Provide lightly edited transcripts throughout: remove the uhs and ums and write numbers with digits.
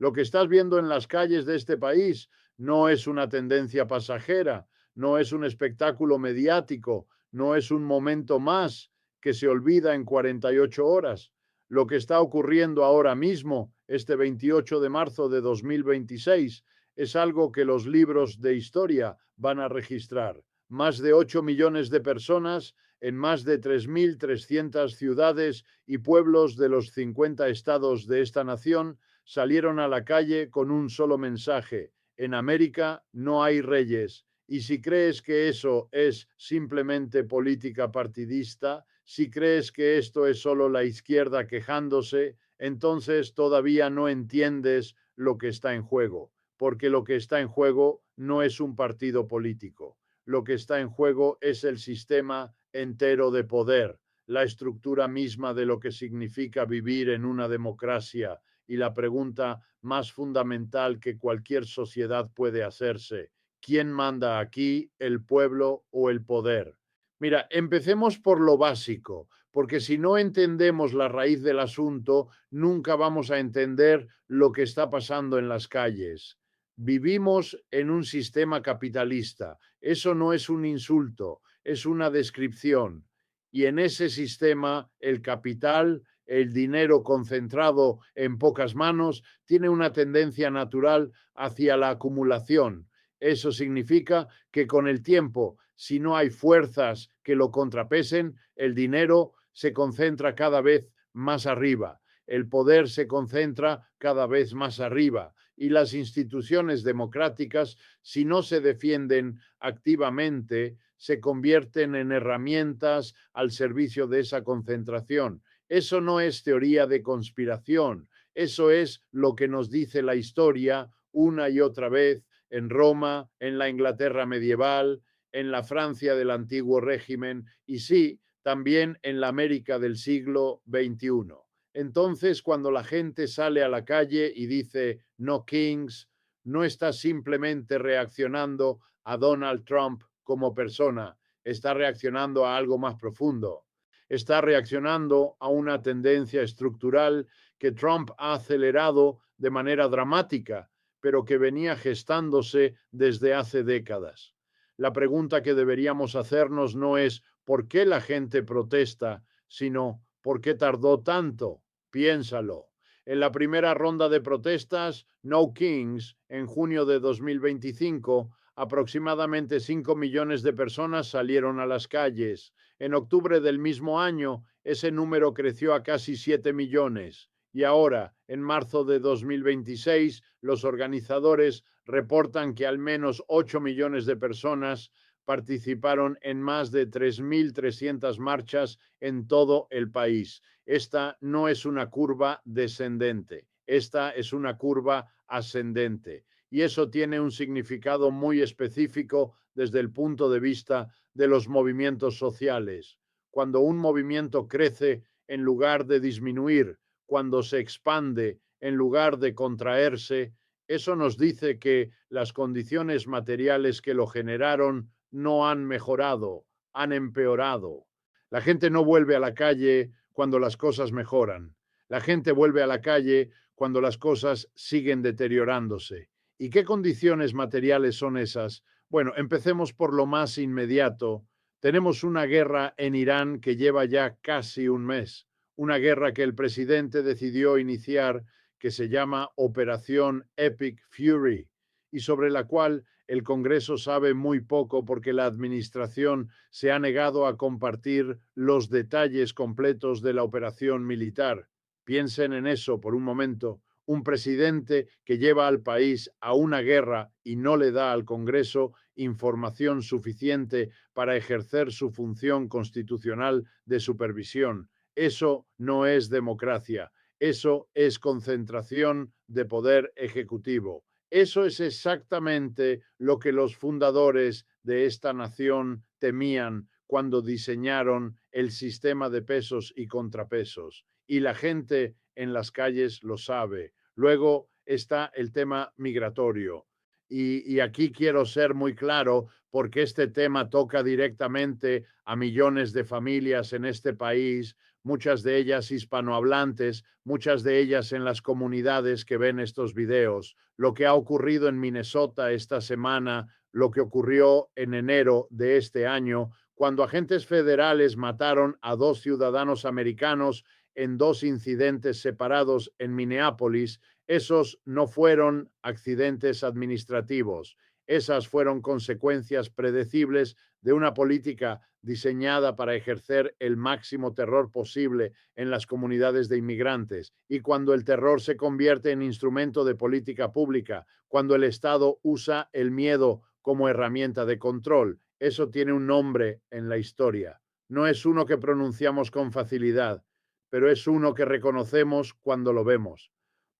Lo que estás viendo en las calles de este país no es una tendencia pasajera, no es un espectáculo mediático, no es un momento más que se olvida en 48 horas. Lo que está ocurriendo ahora mismo, este 28 de marzo de 2026, es algo que los libros de historia van a registrar. Más de 8 millones de personas en más de 3.300 ciudades y pueblos de los 50 estados de esta nación salieron a la calle con un solo mensaje: en América no hay reyes. Y si crees que eso es simplemente política partidista, si crees que esto es solo la izquierda quejándose, entonces todavía no entiendes lo que está en juego, porque lo que está en juego no es un partido político. Lo que está en juego es el sistema entero de poder, la estructura misma de lo que significa vivir en una democracia, y la pregunta más fundamental que cualquier sociedad puede hacerse: ¿quién manda aquí, el pueblo o el poder? Mira, empecemos por lo básico, porque si no entendemos la raíz del asunto, nunca vamos a entender lo que está pasando en las calles. Vivimos en un sistema capitalista. Eso no es un insulto, es una descripción. Y en ese sistema, el capital, el dinero concentrado en pocas manos, tiene una tendencia natural hacia la acumulación. Eso significa que con el tiempo, si no hay fuerzas que lo contrapesen, el dinero se concentra cada vez más arriba, el poder se concentra cada vez más arriba, y las instituciones democráticas, si no se defienden activamente, se convierten en herramientas al servicio de esa concentración. Eso no es teoría de conspiración, eso es lo que nos dice la historia una y otra vez en Roma, en la Inglaterra medieval, en la Francia del antiguo régimen y sí, también en la América del siglo XXI. Entonces, cuando la gente sale a la calle y dice "No Kings", no está simplemente reaccionando a Donald Trump como persona, está reaccionando a algo más profundo. Está reaccionando a una tendencia estructural que Trump ha acelerado de manera dramática, pero que venía gestándose desde hace décadas. La pregunta que deberíamos hacernos no es ¿por qué la gente protesta?, sino ¿por qué tardó tanto? Piénsalo. En la primera ronda de protestas, No Kings, en junio de 2025, aproximadamente 5 millones de personas salieron a las calles. En octubre del mismo año, ese número creció a casi 7 millones. Y ahora, en marzo de 2026, los organizadores reportan que al menos 8 millones de personas participaron en más de 3.300 marchas en todo el país. Esta no es una curva descendente, esta es una curva ascendente. Y eso tiene un significado muy específico desde el punto de vista de los movimientos sociales. Cuando un movimiento crece en lugar de disminuir, cuando se expande en lugar de contraerse, eso nos dice que las condiciones materiales que lo generaron no han mejorado, han empeorado. La gente no vuelve a la calle cuando las cosas mejoran. La gente vuelve a la calle cuando las cosas siguen deteriorándose. ¿Y qué condiciones materiales son esas? Bueno, empecemos por lo más inmediato. Tenemos una guerra en Irán que lleva ya casi un mes, una guerra que el presidente decidió iniciar, que se llama Operación Epic Fury, y sobre la cual el Congreso sabe muy poco porque la Administración se ha negado a compartir los detalles completos de la operación militar. Piensen en eso por un momento. Un presidente que lleva al país a una guerra y no le da al Congreso información suficiente para ejercer su función constitucional de supervisión. Eso no es democracia, eso es concentración de poder ejecutivo. Eso es exactamente lo que los fundadores de esta nación temían cuando diseñaron el sistema de pesos y contrapesos. Y la gente en las calles lo sabe. Luego está el tema migratorio. Y aquí quiero ser muy claro porque este tema toca directamente a millones de familias en este país, muchas de ellas hispanohablantes, muchas de ellas en las comunidades que ven estos videos. Lo que ha ocurrido en Minnesota esta semana, lo que ocurrió en enero de este año, cuando agentes federales mataron a 2 ciudadanos americanos en 2 incidentes separados en Minneapolis, esos no fueron accidentes administrativos. Esas fueron consecuencias predecibles de una política diseñada para ejercer el máximo terror posible en las comunidades de inmigrantes. Y cuando el terror se convierte en instrumento de política pública, cuando el Estado usa el miedo como herramienta de control, eso tiene un nombre en la historia. No es uno que pronunciamos con facilidad, pero es uno que reconocemos cuando lo vemos.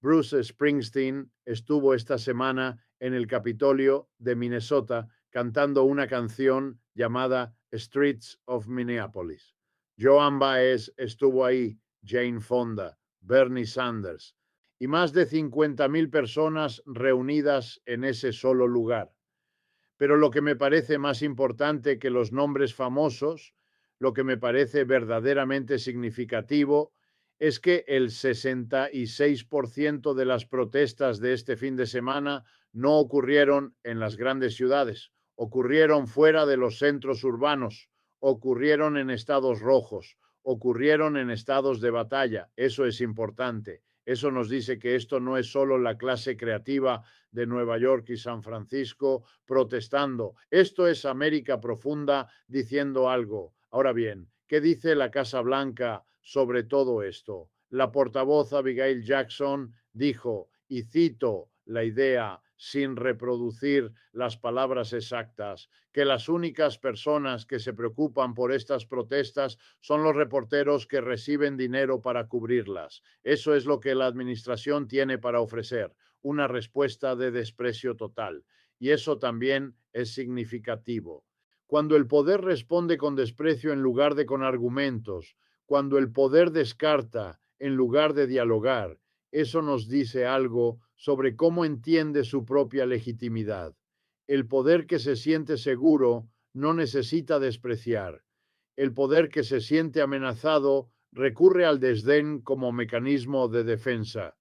Bruce Springsteen estuvo esta semana en el Capitolio de Minnesota cantando una canción llamada Streets of Minneapolis. Joan Baez estuvo ahí, Jane Fonda, Bernie Sanders y más de 50.000 personas reunidas en ese solo lugar. Pero lo que me parece más importante que los nombres famosos, lo que me parece verdaderamente significativo, es que el 66% de las protestas de este fin de semana no ocurrieron en las grandes ciudades, ocurrieron fuera de los centros urbanos, ocurrieron en estados rojos, ocurrieron en estados de batalla. Eso es importante. Eso nos dice que esto no es solo la clase creativa de Nueva York y San Francisco protestando. Esto es América profunda diciendo algo. Ahora bien, ¿qué dice la Casa Blanca sobre todo esto? La portavoz Abigail Jackson dijo, y cito la idea sin reproducir las palabras exactas, que las únicas personas que se preocupan por estas protestas son los reporteros que reciben dinero para cubrirlas. Eso es lo que la administración tiene para ofrecer, una respuesta de desprecio total. Y eso también es significativo. Cuando el poder responde con desprecio en lugar de con argumentos, cuando el poder descarta en lugar de dialogar, eso nos dice algo sobre cómo entiende su propia legitimidad. El poder que se siente seguro no necesita despreciar. El poder que se siente amenazado recurre al desdén como mecanismo de defensa.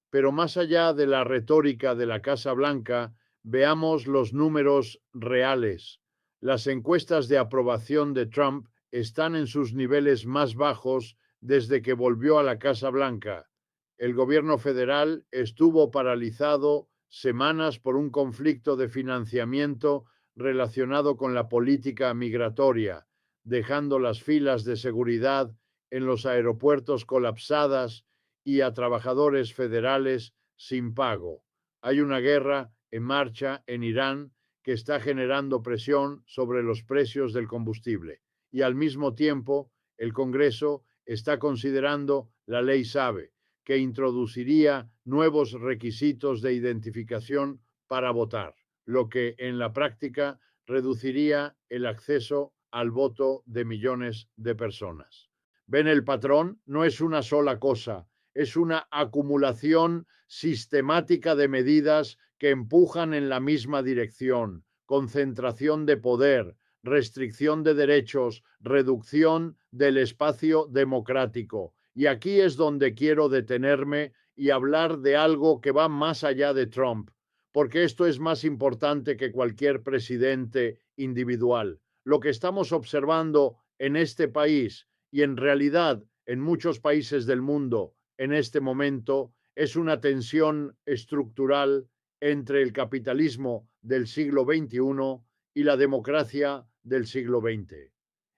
Pero más allá de la retórica de la Casa Blanca, veamos los números reales. Las encuestas de aprobación de Trump están en sus niveles más bajos desde que volvió a la Casa Blanca. El gobierno federal estuvo paralizado semanas por un conflicto de financiamiento relacionado con la política migratoria, dejando las filas de seguridad en los aeropuertos colapsadas y a trabajadores federales sin pago. Hay una guerra en marcha en Irán que está generando presión sobre los precios del combustible y al mismo tiempo el Congreso está considerando la ley SABE, que introduciría nuevos requisitos de identificación para votar, lo que en la práctica reduciría el acceso al voto de millones de personas. ¿Ven el patrón? No es una sola cosa, es una acumulación sistemática de medidas que empujan en la misma dirección: concentración de poder, restricción de derechos, reducción del espacio democrático. Y aquí es donde quiero detenerme y hablar de algo que va más allá de Trump, porque esto es más importante que cualquier presidente individual. Lo que estamos observando en este país y en realidad en muchos países del mundo en este momento es una tensión estructural entre el capitalismo del siglo XXI y la democracia del siglo XX.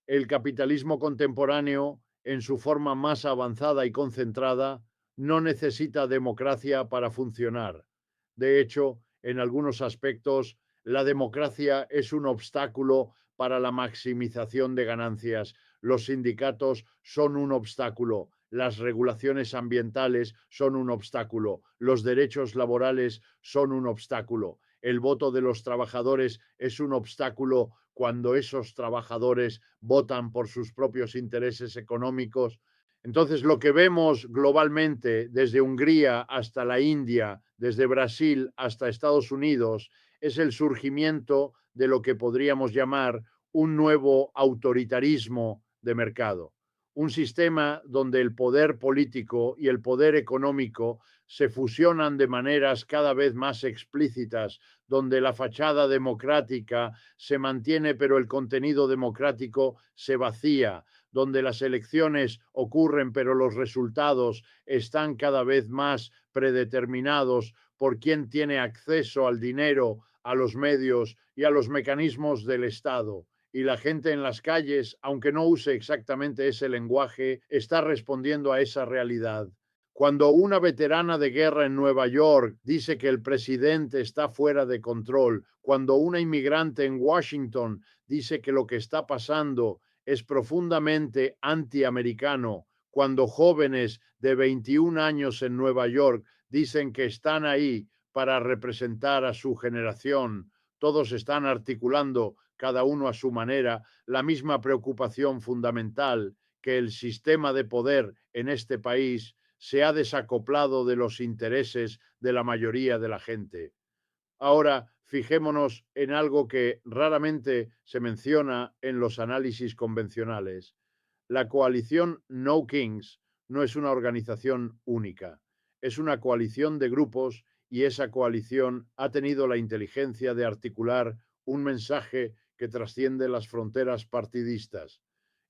El capitalismo contemporáneo, en su forma más avanzada y concentrada, no necesita democracia para funcionar. De hecho, en algunos aspectos, la democracia es un obstáculo para la maximización de ganancias. Los sindicatos son un obstáculo, las regulaciones ambientales son un obstáculo, los derechos laborales son un obstáculo, el voto de los trabajadores es un obstáculo cuando esos trabajadores votan por sus propios intereses económicos. Entonces, lo que vemos globalmente, desde Hungría hasta la India, desde Brasil hasta Estados Unidos, es el surgimiento de lo que podríamos llamar un nuevo autoritarismo de mercado, un sistema donde el poder político y el poder económico se fusionan de maneras cada vez más explícitas, donde la fachada democrática se mantiene pero el contenido democrático se vacía, donde las elecciones ocurren pero los resultados están cada vez más predeterminados por quién tiene acceso al dinero, a los medios y a los mecanismos del Estado. Y la gente en las calles, aunque no use exactamente ese lenguaje, está respondiendo a esa realidad. Cuando una veterana de guerra en Nueva York dice que el presidente está fuera de control, cuando una inmigrante en Washington dice que lo que está pasando es profundamente antiamericano, cuando jóvenes de 21 años en Nueva York dicen que están ahí para representar a su generación, todos están articulando, cada uno a su manera, la misma preocupación fundamental, que el sistema de poder en este país se ha desacoplado de los intereses de la mayoría de la gente. Ahora, fijémonos en algo que raramente se menciona en los análisis convencionales. La coalición No Kings no es una organización única, es una coalición de grupos y esa coalición ha tenido la inteligencia de articular un mensaje que trasciende las fronteras partidistas.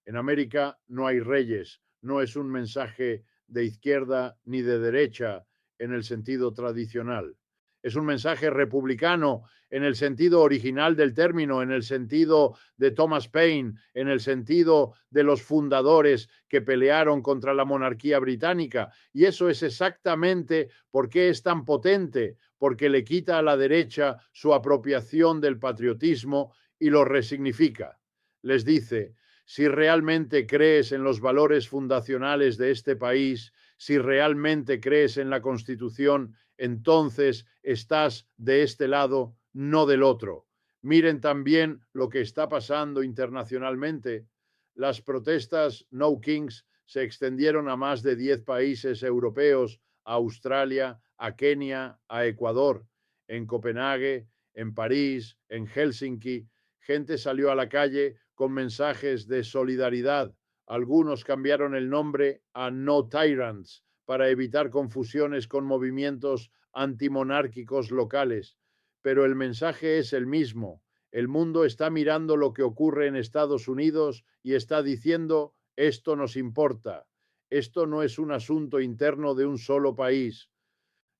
En América no hay reyes, no es un mensaje de izquierda ni de derecha en el sentido tradicional. Es un mensaje republicano en el sentido original del término, en el sentido de Thomas Paine, en el sentido de los fundadores que pelearon contra la monarquía británica. Y eso es exactamente por qué es tan potente, porque le quita a la derecha su apropiación del patriotismo y lo resignifica. Les dice, si realmente crees en los valores fundacionales de este país, si realmente crees en la Constitución, entonces estás de este lado, no del otro. Miren también lo que está pasando internacionalmente. Las protestas No Kings se extendieron a más de 10 países europeos, a Australia, a Kenia, a Ecuador, en Copenhague, en París, en Helsinki. Gente salió a la calle con mensajes de solidaridad. Algunos cambiaron el nombre a No Tyrants para evitar confusiones con movimientos antimonárquicos locales. Pero el mensaje es el mismo. El mundo está mirando lo que ocurre en Estados Unidos y está diciendo, esto nos importa. Esto no es un asunto interno de un solo país.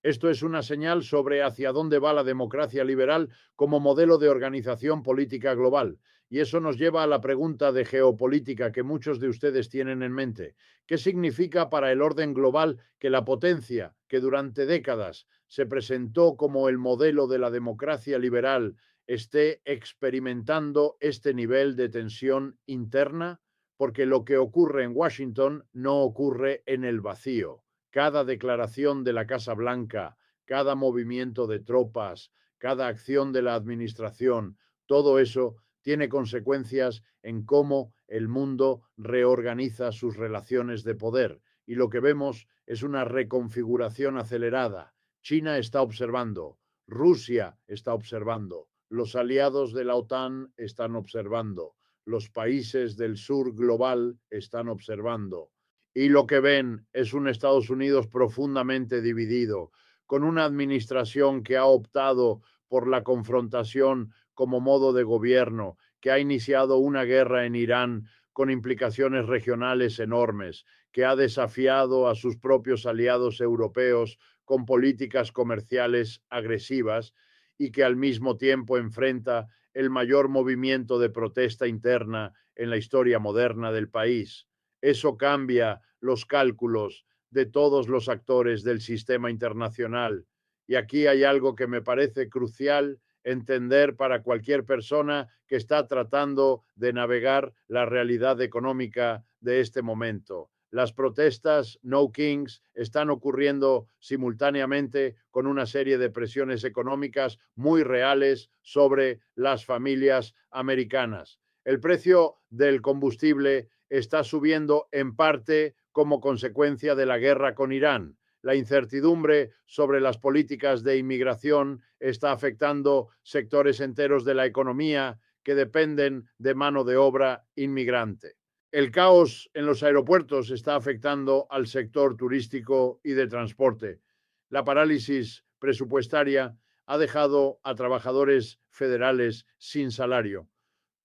Esto es una señal sobre hacia dónde va la democracia liberal como modelo de organización política global. Y eso nos lleva a la pregunta de geopolítica que muchos de ustedes tienen en mente. ¿Qué significa para el orden global que la potencia que durante décadas se presentó como el modelo de la democracia liberal esté experimentando este nivel de tensión interna? Porque lo que ocurre en Washington no ocurre en el vacío. Cada declaración de la Casa Blanca, cada movimiento de tropas, cada acción de la administración, todo eso tiene consecuencias en cómo el mundo reorganiza sus relaciones de poder. Y lo que vemos es una reconfiguración acelerada. China está observando, Rusia está observando, los aliados de la OTAN están observando, los países del sur global están observando. Y lo que ven es un Estados Unidos profundamente dividido, con una administración que ha optado por la confrontación como modo de gobierno, que ha iniciado una guerra en Irán con implicaciones regionales enormes, que ha desafiado a sus propios aliados europeos con políticas comerciales agresivas y que al mismo tiempo enfrenta el mayor movimiento de protesta interna en la historia moderna del país. Eso cambia los cálculos de todos los actores del sistema internacional. Y aquí hay algo que me parece crucial entender para cualquier persona que está tratando de navegar la realidad económica de este momento. Las protestas No Kings están ocurriendo simultáneamente con una serie de presiones económicas muy reales sobre las familias americanas. El precio del combustible está subiendo en parte como consecuencia de la guerra con Irán. La incertidumbre sobre las políticas de inmigración está afectando sectores enteros de la economía que dependen de mano de obra inmigrante. El caos en los aeropuertos está afectando al sector turístico y de transporte. La parálisis presupuestaria ha dejado a trabajadores federales sin salario.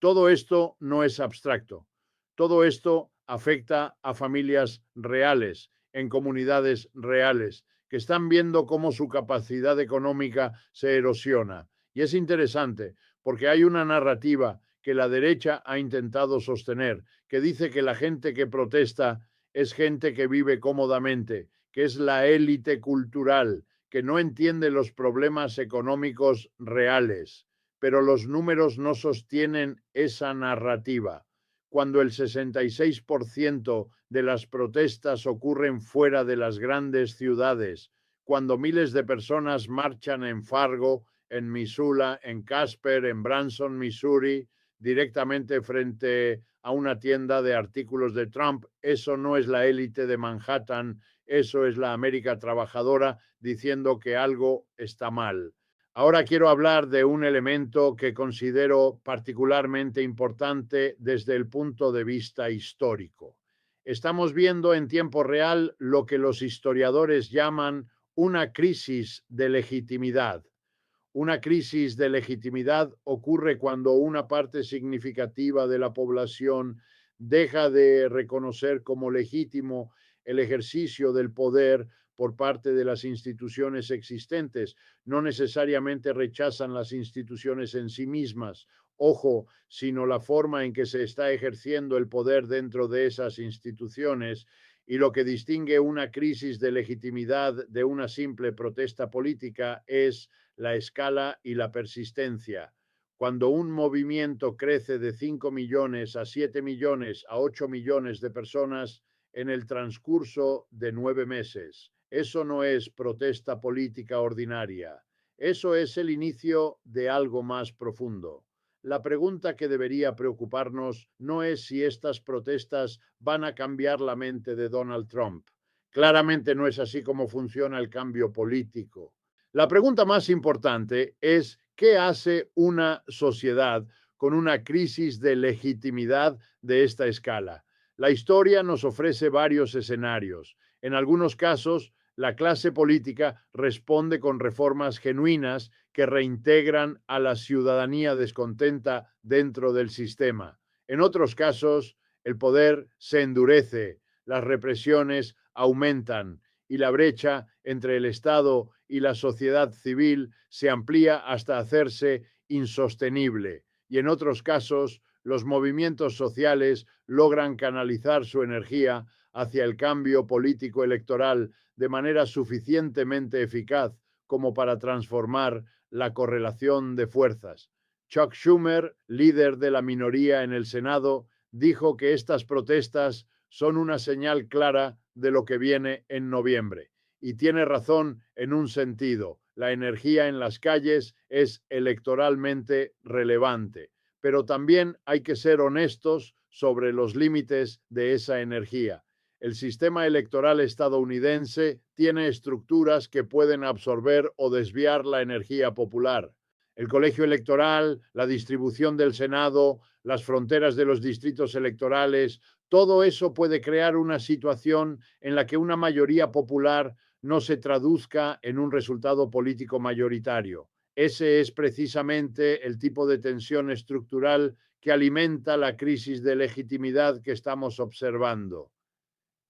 Todo esto no es abstracto. Todo esto afecta a familias reales, en comunidades reales, que están viendo cómo su capacidad económica se erosiona. Y es interesante porque hay una narrativa que la derecha ha intentado sostener, que dice que la gente que protesta es gente que vive cómodamente, que es la élite cultural, que no entiende los problemas económicos reales. Pero los números no sostienen esa narrativa. Cuando el 66% de las protestas ocurren fuera de las grandes ciudades, cuando miles de personas marchan en Fargo, en Missoula, en Casper, en Branson, Missouri, directamente frente a una tienda de artículos de Trump, eso no es la élite de Manhattan, eso es la América trabajadora diciendo que algo está mal. Ahora quiero hablar de un elemento que considero particularmente importante desde el punto de vista histórico. Estamos viendo en tiempo real lo que los historiadores llaman una crisis de legitimidad. Una crisis de legitimidad ocurre cuando una parte significativa de la población deja de reconocer como legítimo el ejercicio del poder por parte de las instituciones existentes. No necesariamente rechazan las instituciones en sí mismas, ojo, sino la forma en que se está ejerciendo el poder dentro de esas instituciones. Y lo que distingue una crisis de legitimidad de una simple protesta política es la escala y la persistencia. Cuando un movimiento crece de 5 millones a 7 millones a 8 millones de personas en el transcurso de 9 meses, eso no es protesta política ordinaria. Eso es el inicio de algo más profundo. La pregunta que debería preocuparnos no es si estas protestas van a cambiar la mente de Donald Trump. Claramente no es así como funciona el cambio político. La pregunta más importante es, ¿qué hace una sociedad con una crisis de legitimidad de esta escala? La historia nos ofrece varios escenarios. En algunos casos, la clase política responde con reformas genuinas que reintegran a la ciudadanía descontenta dentro del sistema. En otros casos, el poder se endurece, las represiones aumentan y la brecha entre el Estado y la sociedad civil se amplía hasta hacerse insostenible. Y en otros casos, los movimientos sociales logran canalizar su energía hacia el cambio político electoral de manera suficientemente eficaz como para transformar la correlación de fuerzas. Chuck Schumer, líder de la minoría en el Senado, dijo que estas protestas son una señal clara de lo que viene en noviembre. Y tiene razón en un sentido. La energía en las calles es electoralmente relevante, pero también hay que ser honestos sobre los límites de esa energía. El sistema electoral estadounidense tiene estructuras que pueden absorber o desviar la energía popular. El colegio electoral, la distribución del Senado, las fronteras de los distritos electorales, todo eso puede crear una situación en la que una mayoría popular no se traduzca en un resultado político mayoritario. Ese es precisamente el tipo de tensión estructural que alimenta la crisis de legitimidad que estamos observando.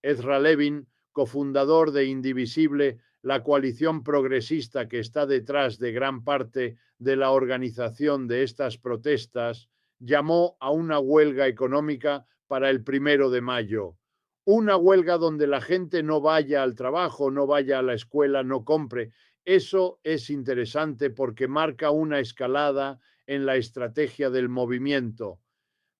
Ezra Levin, cofundador de Indivisible, la coalición progresista que está detrás de gran parte de la organización de estas protestas, llamó a una huelga económica para el 1 de mayo. Una huelga donde la gente no vaya al trabajo, no vaya a la escuela, no compre. Eso es interesante porque marca una escalada en la estrategia del movimiento.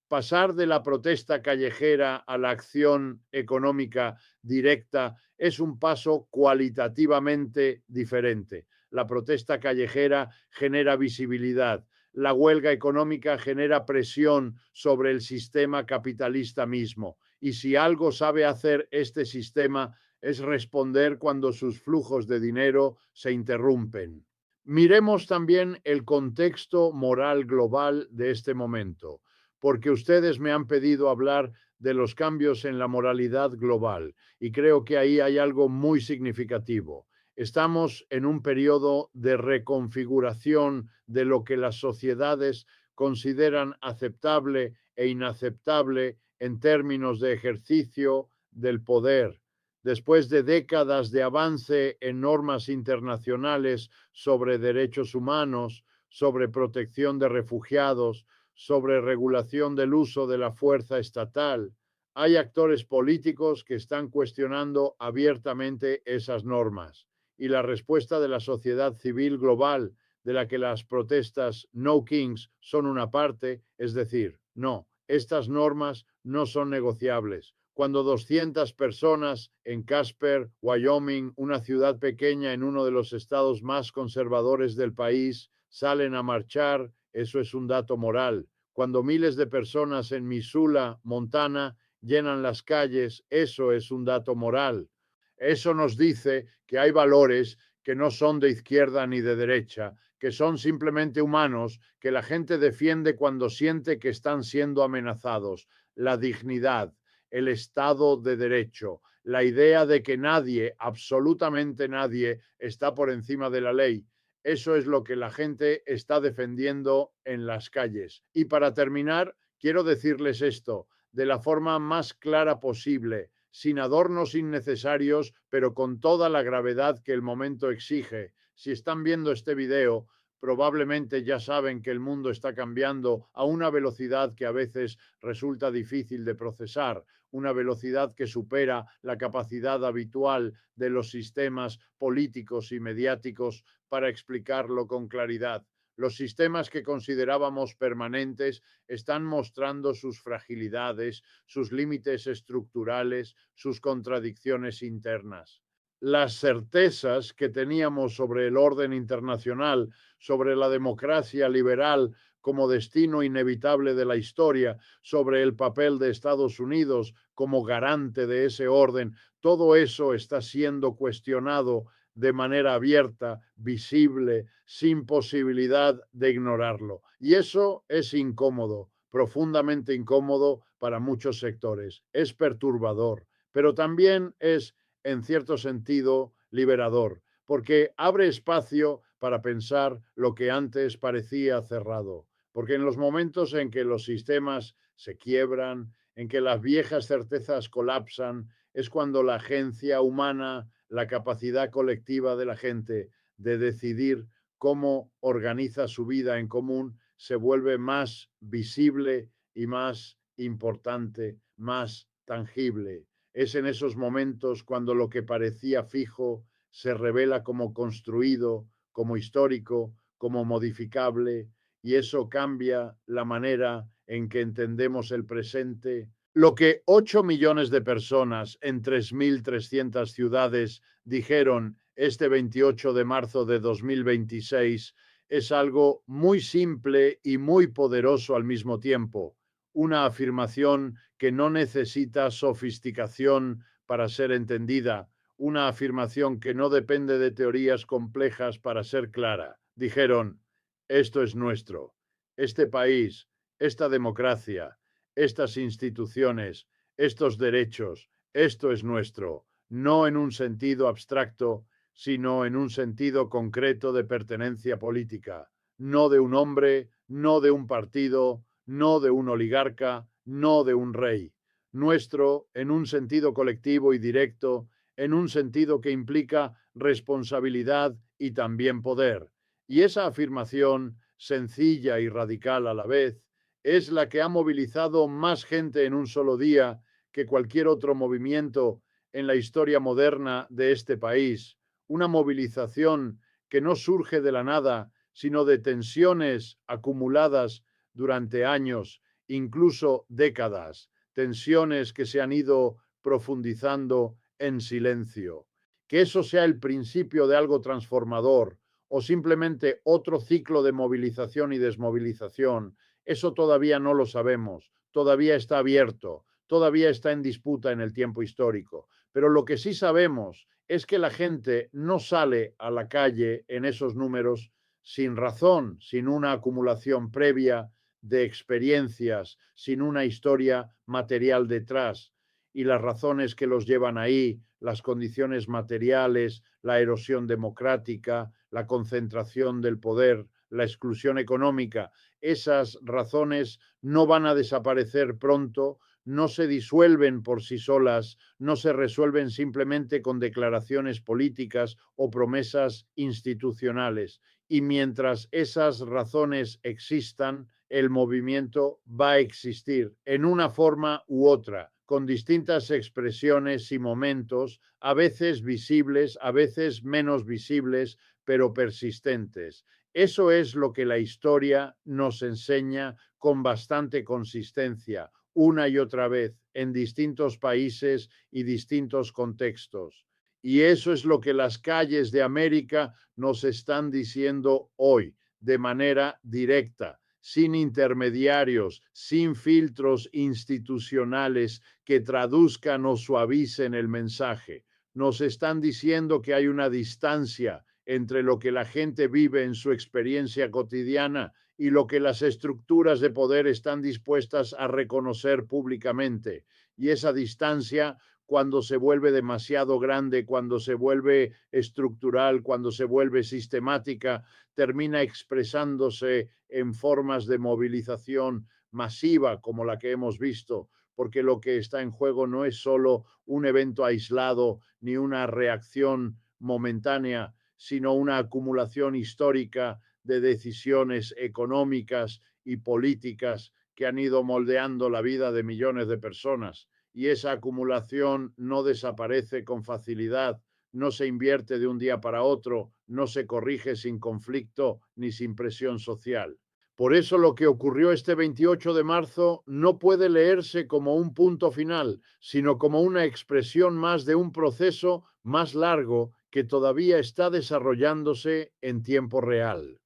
Pasar de la protesta callejera a la acción económica directa es un paso cualitativamente diferente. La protesta callejera genera visibilidad. La huelga económica genera presión sobre el sistema capitalista mismo. Y si algo sabe hacer este sistema es responder cuando sus flujos de dinero se interrumpen. Miremos también el contexto moral global de este momento, porque ustedes me han pedido hablar de los cambios en la moralidad global. Y creo que ahí hay algo muy significativo. Estamos en un periodo de reconfiguración de lo que las sociedades consideran aceptable e inaceptable en términos de ejercicio del poder. Después de décadas de avance en normas internacionales sobre derechos humanos, sobre protección de refugiados, sobre regulación del uso de la fuerza estatal, hay actores políticos que están cuestionando abiertamente esas normas. Y la respuesta de la sociedad civil global, de la que las protestas No Kings son una parte, es decir, no, estas normas no son negociables. Cuando 200 personas en Casper, Wyoming, una ciudad pequeña en uno de los estados más conservadores del país, salen a marchar, eso es un dato moral. Cuando miles de personas en Missoula, Montana, llenan las calles, eso es un dato moral. Eso nos dice que hay valores que no son de izquierda ni de derecha, que son simplemente humanos, que la gente defiende cuando siente que están siendo amenazados. La dignidad, el Estado de Derecho, la idea de que nadie, absolutamente nadie, está por encima de la ley. Eso es lo que la gente está defendiendo en las calles. Y para terminar, quiero decirles esto de la forma más clara posible, sin adornos innecesarios, pero con toda la gravedad que el momento exige. Si están viendo este video, probablemente ya saben que el mundo está cambiando a una velocidad que a veces resulta difícil de procesar, una velocidad que supera la capacidad habitual de los sistemas políticos y mediáticos para explicarlo con claridad. Los sistemas que considerábamos permanentes están mostrando sus fragilidades, sus límites estructurales, sus contradicciones internas. Las certezas que teníamos sobre el orden internacional, sobre la democracia liberal como destino inevitable de la historia, sobre el papel de Estados Unidos como garante de ese orden, todo eso está siendo cuestionado de manera abierta, visible, sin posibilidad de ignorarlo. Y eso es incómodo, profundamente incómodo para muchos sectores. Es perturbador, pero también es, en cierto sentido, liberador, porque abre espacio para pensar lo que antes parecía cerrado. Porque en los momentos en que los sistemas se quiebran, en que las viejas certezas colapsan, es cuando la agencia humana, la capacidad colectiva de la gente de decidir cómo organiza su vida en común, se vuelve más visible y más importante, más tangible. Es en esos momentos cuando lo que parecía fijo se revela como construido, como histórico, como modificable, y eso cambia la manera en que entendemos el presente. Lo que 8 millones de personas en 3.300 ciudades dijeron este 28 de marzo de 2026 es algo muy simple y muy poderoso al mismo tiempo. Una afirmación que no necesita sofisticación para ser entendida, una afirmación que no depende de teorías complejas para ser clara. Dijeron, esto es nuestro, este país, esta democracia, estas instituciones, estos derechos, esto es nuestro, no en un sentido abstracto, sino en un sentido concreto de pertenencia política, no de un hombre, no de un partido, no de un oligarca, no de un rey. Nuestro en un sentido colectivo y directo, en un sentido que implica responsabilidad y también poder. Y esa afirmación, sencilla y radical a la vez, es la que ha movilizado más gente en un solo día que cualquier otro movimiento en la historia moderna de este país. Una movilización que no surge de la nada, sino de tensiones acumuladas durante años, incluso décadas, tensiones que se han ido profundizando en silencio. Que eso sea el principio de algo transformador o simplemente otro ciclo de movilización y desmovilización, eso todavía no lo sabemos, todavía está abierto, todavía está en disputa en el tiempo histórico. Pero lo que sí sabemos es que la gente no sale a la calle en esos números sin razón, sin una acumulación previa de experiencias, sin una historia material detrás. Y las razones que los llevan ahí, las condiciones materiales, la erosión democrática, la concentración del poder, la exclusión económica, esas razones no van a desaparecer pronto, no se disuelven por sí solas, no se resuelven simplemente con declaraciones políticas o promesas institucionales. Y mientras esas razones existan, el movimiento va a existir en una forma u otra, con distintas expresiones y momentos, a veces visibles, a veces menos visibles, pero persistentes. Eso es lo que la historia nos enseña con bastante consistencia, una y otra vez, en distintos países y distintos contextos. Y eso es lo que las calles de América nos están diciendo hoy, de manera directa, sin intermediarios, sin filtros institucionales que traduzcan o suavicen el mensaje. Nos están diciendo que hay una distancia entre lo que la gente vive en su experiencia cotidiana y lo que las estructuras de poder están dispuestas a reconocer públicamente. Y esa distancia, cuando se vuelve demasiado grande, cuando se vuelve estructural, cuando se vuelve sistemática, termina expresándose en formas de movilización masiva como la que hemos visto, porque lo que está en juego no es solo un evento aislado ni una reacción momentánea, sino una acumulación histórica de decisiones económicas y políticas que han ido moldeando la vida de millones de personas. Y esa acumulación no desaparece con facilidad, no se invierte de un día para otro, no se corrige sin conflicto ni sin presión social. Por eso lo que ocurrió este 28 de marzo no puede leerse como un punto final, sino como una expresión más de un proceso más largo que todavía está desarrollándose en tiempo real.